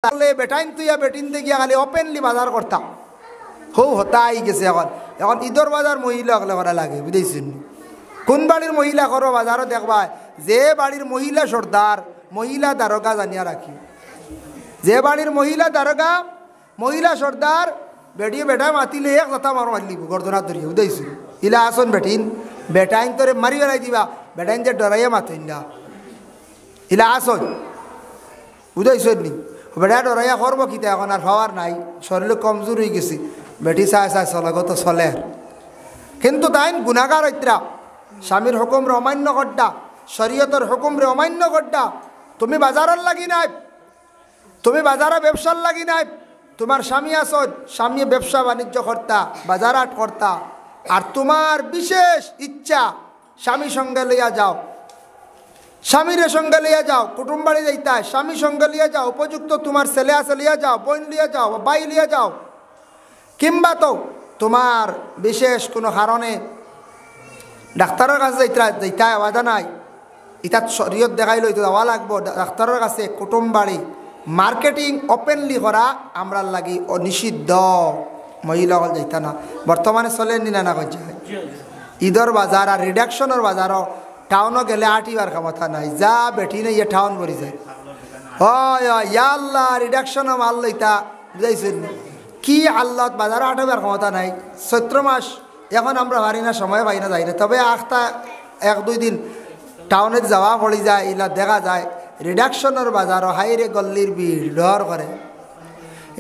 বেটাইন তুইয়া বেটিন গিয়া খালি ওপেনলি বাজার করতাম হতাই গেছে। এখন এখন ঈদর বাজার মহিলা হলে করা লাগে বুঝেছেন। কোন বাড়ির মহিলা করো বাজারও দেখবা, যে বাড়ির মহিলা সর্দার মহিলা দারোগা জানিয়া রাখি, যে বাড়ির মহিলা দারোগা মহিলা সর্দার বেটিয়ে বেটায় মাতিলে এক কথা মার মারলিব গর্দনা ধরিয়ে বুঝেছি। ইলা আসন বেটিন বেটাইন তোরে মারি বেড়াই দিবা, বেটাইন যে ডরাইয়া মাতেন না ইলা আসন বুঝাইছেন নি। বেটা ডরাইয়া করবো কিতা, এখন আর পাওয়ার নাই, শরীরে কমজোর হয়ে গেছি, বেটি চায় চায় চলে গত চলে। কিন্তু তাই গুণাগার হইতরা স্বামীর হুকুমরে অমান্য করডা, শরীয়তের হুকুমরে অমান্য করডা। তুমি বাজারের লাগি নাই, তুমি বাজারে ব্যবসার লাগি নাই, তোমার স্বামী আসন, স্বামী ব্যবসা বাণিজ্য করতা, বাজার হাট করতা, আর তোমার বিশেষ ইচ্ছা স্বামী সঙ্গে লইয়া যাও, স্বামীর সঙ্গে লিয়া যাও, কুটুম বাড়ি যাইতা স্বামী সঙ্গে লিয়া যাও, উপযুক্ত তোমার ছেলে আছে লিয়া যাও, বোন লিয়া যাও, বাই লিয়া যাও, কিংবা তো তোমার বিশেষ কোনো কারণে ডাক্তারের কাছে যাইতা বাধা নাই, ইতাত শরীয়ত দেখাই লইতে যাওয়া লাগবো ডাক্তারের কাছে, কুটুম বাড়ি মার্কেটিং ওপেনলি করা আমরা লাগি নিষিদ্ধ, মহিলাগল যাইতা না। বর্তমানে চলেন নি না করছে ঈদর বাজার আর রিডাকশনের বাজারও টাউনও গেলে আটিবার ক্ষমতা নাই, যা বেটি নেই টাউন ভরি যায়। আল্লাহ রিডাকশনও মাল লইতা বুঝাইছেন কি, আল্লাহ বাজারও আটাবার ক্ষমতা নাই। চৈত্র মাস এখন আমরা পারি না, সময় পাই না, যাই না, তবে আখটা এক দুই দিন টাউনে যাওয়া পড়ি যায়, ইলা দেখা যায় রিডাকশনের বাজারও হাইরে গল্লির ভিড় ডর করে।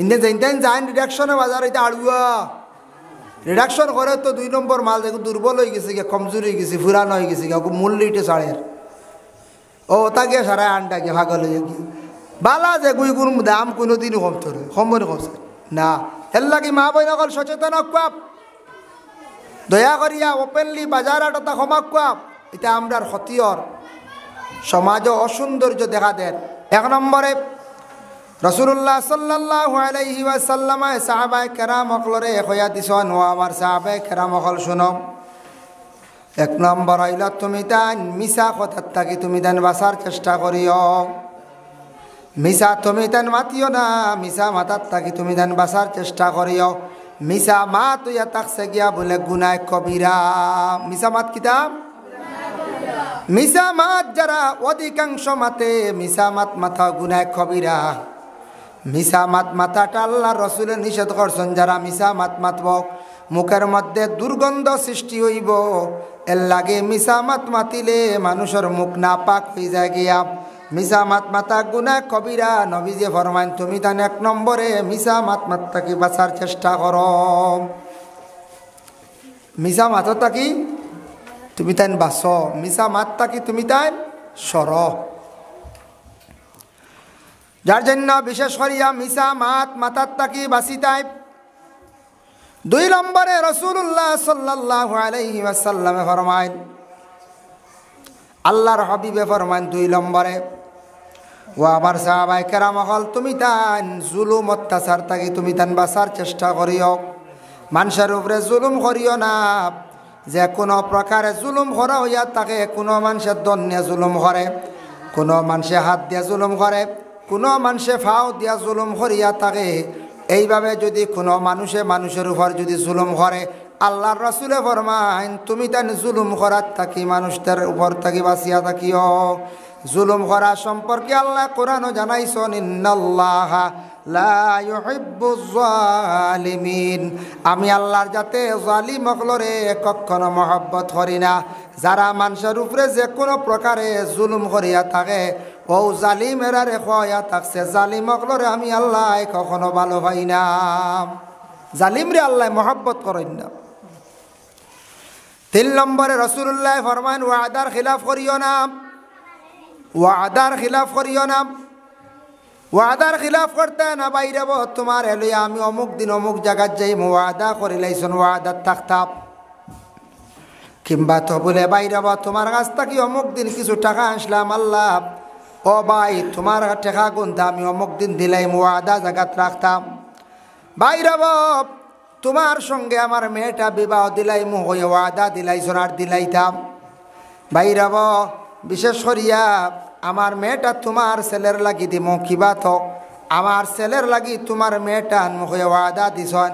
ইন্ডিয়া যেন যায় রিডাকশনের বাজার এটা আড়ুয়া রিডাকশন করে তো 2 নম্বর মাল দেখো দুর্বল হয়ে গেছে, গিয়ে কমজোর হয়ে গেছে, ফুরানো হয়ে গেছে, মূল্য ইটে সাড়ের ও তা গিয়ে সারা আনটা গিয়ে ভাগল হয়ে গিয়ে বালা যে গুই গুণ দাম কোনোদিনও কমতে হবে, কমবই কমছে না। এর লাগি মা বই নকল সচেতন কুয়াপ, দয়া করিয়া ওপেনলি বাজার আটতা ক্ষমা কুয়াপ, এটা আমরার ক্ষতিয়র সমাজও অসৌন্দর্য দেখা দেন। 1 নম্বরে রাসূলুল্লাহ সাল্লাল্লাহু আলাইহি ওয়াসাল্লাম সাহাবায়ে কেরাম অকলরে কইয়া দিছন, ও আমার সাহাবায়ে কেরাম অকল শুনো, 1 নম্বর হইল তুমি তান মিছা কথার থাকি তুমি তান বাঁচার চেষ্টা করিও, মিছা তুমি তান মাতিও না, মিছা মাতার থাকি তুমি তান বাঁচার চেষ্টা করিও। মিছা মাত হইয়া তাকছে গিয়া বলে গুনাহ কবিরা। মিছা মাত কিতাব মিছা মাত যারা অধিকাংশ মাতে, মিছা মাত মাথা গুনাহ কবিরা। মিছা মাত মাথাটা আল্লাহ রসুলের নিষেধ করছেন, যারা মিছা মাত মাতব মুখের মধ্যে দুর্গন্ধ সৃষ্টি হইব, এর লাগে মিছা মাত মাতিলে মানুষের মুখ না পাক হয়ে যায় গিয়া। মিছা মাত মাতা গুনাহ কবিরা। নবীজি ফরমান তুমি তান 1 নম্বরে মিছা মাত মাত্তাকে বাঁচার চেষ্টা করো, মিছা মাতটা কি তুমি তাই বাঁচ, মিছা মাতটা কি তুমি তাই সর। যার জন্য বিশেষ করিয়া মিছা মাত মাতার তাকি বাঁচি তাই। 2 নম্বরে রাসূলুল্লাহ সাল্লাল্লাহু আলাইহি ওয়াসাল্লামে ফরমায়, আল্লাহর হাবিবে ফরমান 2 নম্বরে, ও আমার সাহাবায়ে কেরাম হল তুমি তান জুলুম অত্যাচার তাকি তুমি তান বাঁচার চেষ্টা করিও। মানুষের উপরে জুলুম করিও না, যে কোনো প্রকারে জুলুম করা হইয়া তাকে, কোনো মানুষের দন নিয়ে জুলুম করে, কোনো মানুষে হাত দিয়া জুলুম করে, কোনো মানুষে ফাও দিয়া জুলুম করিয়া থাকে। এইভাবে যদি কোনো মানুষের উপর যদি জুলুম করে, আল্লাহর রাসূলে ফরমাইন তুমি তান জুলুম করার থাকি মানুষদের উপর থাকি বাঁচিয়া থাকিও। জুলুম করা সম্পর্কে আল্লাহ কোরআনও জানাইছেন, ইন্নাল্লাহা লা ইউহিব্বুজ জালিমিন, আমি আল্লাহর যাতে জালিম অকলরে কখনো মহব্বত করি না। যারা মানুষের উপরে যে কোনো প্রকারে জুলুম করিয়া থাকে, ও জালিমেরা রেখা থাকছে, জালিম অকলরে আমি আল্লাহ কখনো ভালো পাই না, জালিমরে আল্লাহ মহব্বত করেন না। 3 নম্বরে রাসূলুল্লাহ ফরমান ওয়াদার খিলাফ করিও না, ওয়াদার খিলাফ করিও না। ওয়াদার খিলাফ করতে না বাইরে তোমার এলিয়া আমি অমুক দিন অমুক জায়গায় যাই, ওয়াদা করিলাইছন ওয়াদার থাকতাম, কিংবা তো বলে বাইরে তোমার কাছ থেকে অমুক দিন কিছু টাকা আসলাম, আল্লাহ ও ভাই তোমার টাকা গুনতে আমি অমুক দিন দিলাই, ওয়াদা জায়গাত রাখতাম। বাইরে তোমার সঙ্গে আমার মেয়েটা বিবাহ দিলাই, হয়ে ওয়াদা দিলাইছন আর দিলাইতাম। বাইরে বিশেষ করিয়া আমার মেয়েটা তোমার ছেলের লাগি দিম, কিবা তো আমার ছেলের লাগি তোমার মেয়েটান মুখে ওয়াদা দিছন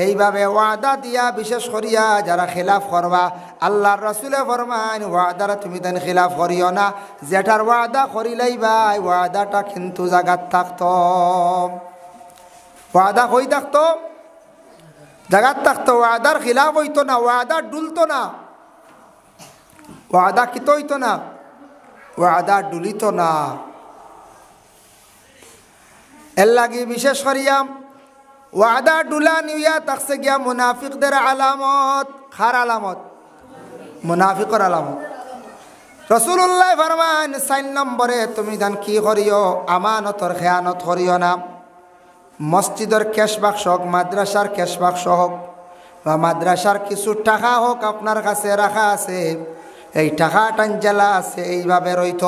এইভাবে ওয়াদা দিয়া বিশেষ করিয়া যারা খিলাফ করবা আল্লাহর রাসূলে ফরমান ওয়াদার তুমি দেন খিলাফ করিও না যেটার ওয়াদা করিলাই ভাই ওয়াদাটা কিন্তু জাগাত থাকতো ওয়াদা কই থাকতো জাগাত থাকতো ওয়াদার খিলাফ হইতো না ওয়াদা ডুলতো না ওয়াদা কিতো হইতো না ওয়াদা ডুলিত না এর লাগি বিশেষ করিয়া ওয়াদা ডুলা নিয়া থাকছে গিয়া মুনাফিকদের আলামত খার আলামত মুনাফিকর আলামত রাসূলুল্লাহ ফরমান 4 নম্বরে তুমি জান কি করিও আমানতর খেয়ানত করিও না মসজিদের ক্যাশ বাক্স হোক মাদ্রাসার ক্যাশ বাক্স হোক বা মাদ্রাসার কিছু টাকা হোক আপনার কাছে রাখা আছে এই টাকা টাঞ্জালা আছে এইভাবে রইত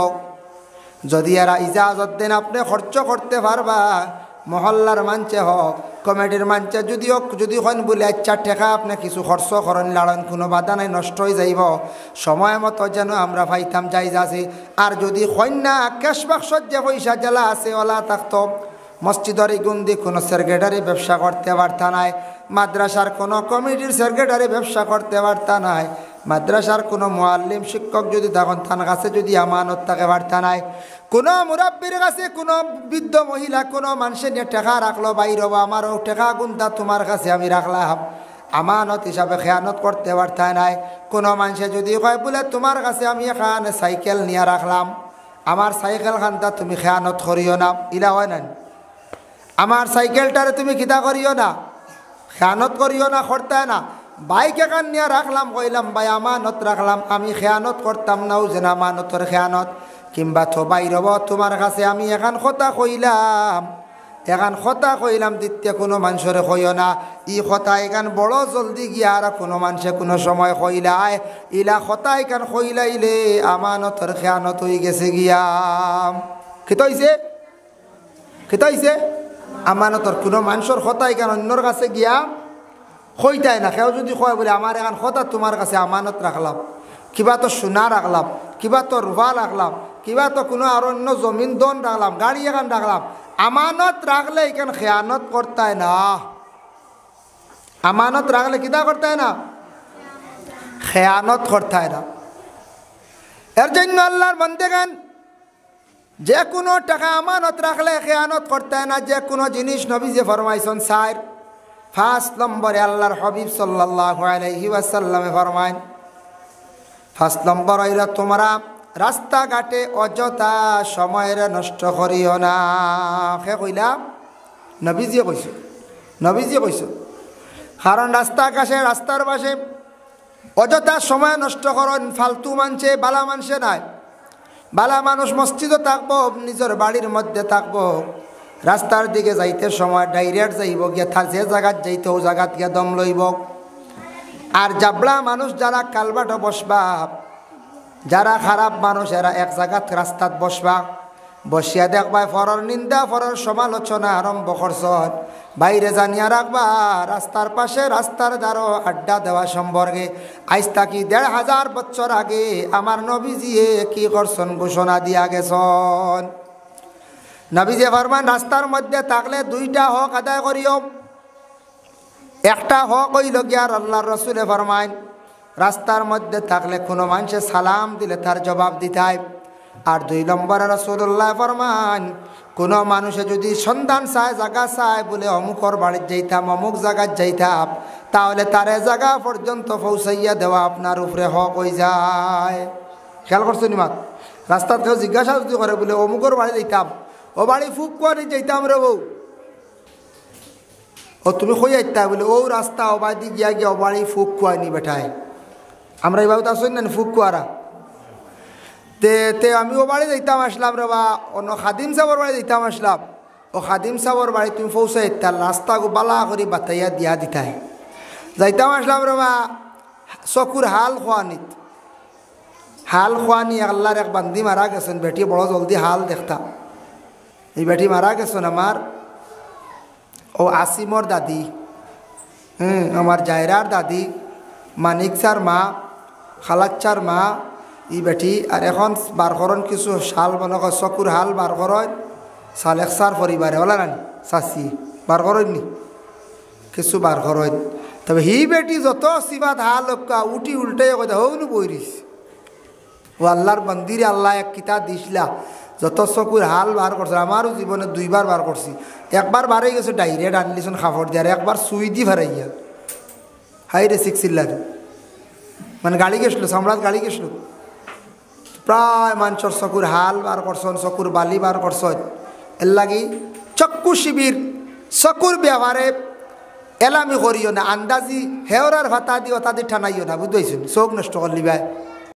যদি এরা ইজাজত দেন আপনি খরচ করতে পারবা মহল্লার মানছে হোক কমিটির মানছে যদি হোক যদি হন বলে আচ্ছা টাকা আপনি কিছু খরচ করেন লাড়ন কোনো বাধা নাই নষ্ট হয়ে যাইব সময় মতো যেন আমরা পাইতাম যাই যাচ্ছি আর যদি হন না ক্যাশ বাক্সত যে পয়সা জেলা আছে ওলা থাকতো মসজিদের গুন্দি কোনো সেক্রেটারি ব্যবসা করতে পারতা নাই মাদ্রাসার কোনো কমিটির সেক্রেটারি ব্যবসা করতে পারতা নাই মাদ্রাসার কোনো মুআল্লিম শিক্ষক যদি তখন তার কাছে যদি আমানত থাকে পারতা নাই কোনো মুরাব্বির কাছে কোনো বৃদ্ধ মহিলা কোনো মানুষের নিয়ে টাকা রাখলো বাইরে আমারও টাকা গুন্তা তোমার কাছে আমি রাখলাম আমানত হিসাবে খেয়ানত করতে পারতা নাই কোনো মানুষে যদি কয় বলে তোমার কাছে আমি এখানে সাইকেল নিয়ে রাখলাম আমার সাইকেল খানটা তুমি খেয়ানত করিও না ইলা হয় না আমার সাইকেলটারে তুমি কিতা করিও না খেয়ানত করিও না করতে না বাইক এখান নিয়ে রাখলাম কইলাম ভাই আমানত রাখলাম আমি খেয়ানত করতাম নাও যেন আমানতর খেয়ানত কিংবা তো বাইরব তোমার কাছে আমি এখান কথা কইলাম দিতে কোনো মানুষরে কইও না ই কথা এখান বড় জলদি গিয়া আর কোনো মানুষে কোনো সময় কইলায় ইলা কথা এখান কইলাইলে আমানতর খেয়ানত হয়ে গেছে গিয়া খিতাইছে আমানতর কোনো মানুষের কথা এখান অন্যর কাছে গিয়া কইতাই না কেউ যদি কয় বলে আমার এখন কথা তোমার কাছে আমানত রাখলাম কিবা তো সোনা রাখলাম কিবা তো রুপা রাখলাম কিবা তো কোনো আর অন্য জমিন দন রাখলাম গাড়ি এখান রাখলাম আমানত রাখলে এখান খেয়ানত করতায় না আমানত রাখলে কিতা করতায় না খেয়ানত করতায় না এর জন্য আল্লাহর বান্দাগণ যে কোনো টাকা আমানত রাখলে খেয়ানত করতায় না যে কোনো জিনিস নবী যে ফরমাইছেন 5 নম্বরে আল্লাহর হাবিব সাল্লাল্লাহু আলাইহি ওয়াসাল্লামে ফরমায় 5 নম্বর হইলো তোমরা রাস্তাঘাটে অযথা সময়ের নষ্ট করিও না কে কইলা নবীজি কইছো কারণ রাস্তার পাশে অযথা সময় নষ্ট করেন ফালতু মানছে বালা মানছে নাই বালা মানুষ মসজিদও থাকবো নিজের বাড়ির মধ্যে থাকবো রাস্তার দিকে যাইতে সময় ডাইরেক্ট যাইব গিয়া তার যে জায়গাত যাইতে ও জায়গাত গিয়া দম লইব আর জাবলা মানুষ যারা কালবাট বসবা যারা খারাপ মানুষ এরা এক জায়গাত রাস্তাত বসবা বসিয়া দেখবা ফরর নিন্দা ফরর সমালোচনা আরম্ভ করছন বাইরে জানিয়া রাখবা রাস্তার পাশে রাস্তার দ্বারো আড্ডা দেওয়া সম্পর্কে আজ তাকি ১৫০০ বছর আগে আমার নবীজিয়ে কি করছন ঘোষণা দিয়া গেছন নবীজি ফরমান রাস্তার মধ্যে থাকলে 2টা হক আদায় করিও একটা হক হইল গিয়ার আল্লাহর রাসূলে ফরমান রাস্তার মধ্যে থাকলে কোনো মানুষে সালাম দিলে তার জবাব দিতাই আর 2 নম্বরে রাসূলুল্লাহ ফরমান কোনো মানুষে যদি সন্ধান চায় জায়গা চায় বলে অমুকর বাড়িতে যাইতাম অমুক জায়গায় যাইতাম তাহলে তার জায়গা পর্যন্ত পৌঁছাইয়া দেওয়া আপনার উপরে হক হয়ে যায় খেয়াল করছো নি মাত রাস্তার কেউ জিজ্ঞাসা যদি করে বলে অমুকর বাড়ি যাইতাম ও বাড়ি ফুক করে যাইতাম রে বউ ও তুমি কই যাইতা বলে ও রাস্তা ও বাড়ি গিয়া গিয়া ও বাড়ি ফুক কুয়ানি বেঠায় আমরা এইভাবে তো আসুন না ফুক কুয়ারা তে আমি ও বাড়ি যাইতাম আসলাম রে বা অন্য খাদিম সাহর বাড়ি যাইতাম আসলাম ও খাদিম সাহর বাড়ি তুমি পৌঁছাই তার রাস্তা গো বালা করি বাতাইয়া দিয়া দিতাই যাইতাম আসলাম রে বা চকুর হাল খোয়ানি আল্লাহর এক বান্দি মারা গেছেন বেটি বড় জলদি হাল দেখতাম এই বেটি মারা গেছেন আমার ও আসিমর দাদি আমার জায়রার দাদি মানিকচার মা খালাচ্চার মা ই বেটি আর এখন বার করেন কিছু শাল মনে কর চকুর হাল বার করেন সালেক সার পরিবারে ওলা নানি চাচি বার করেননি কিছু বার করেন তবে হি বেটি যত সিবাত হা লোকা উঠি উল্টে কথা হোক বইরিস ও আল্লাহর মন্দিরে আল্লাহ এক কিতাব দিছিলা যত চকুর হাল বার করছে আমারও জীবনে দুইবার বার করছি একবার বারে গেছে ডাইরেক্ট আনলিছন খাফড় দিয়ে আর একবার সুই দি ভারাইয়া হাই রে শিখছিলার মানে গাড়ি গেছিল সম্রাট গাড়ি গেছিল প্রায় মানুষের চকুর হাল বার করছেন চকুর বালি বার করছেন এর লাগি চক্ষু শিবির চকুর ব্যবহারে এলামি করিও না আন্দাজি হেওরার ভাতা দি ওতা দি ঠানাইও না বুঝতেছেন চোখ নষ্ট করলি ভাই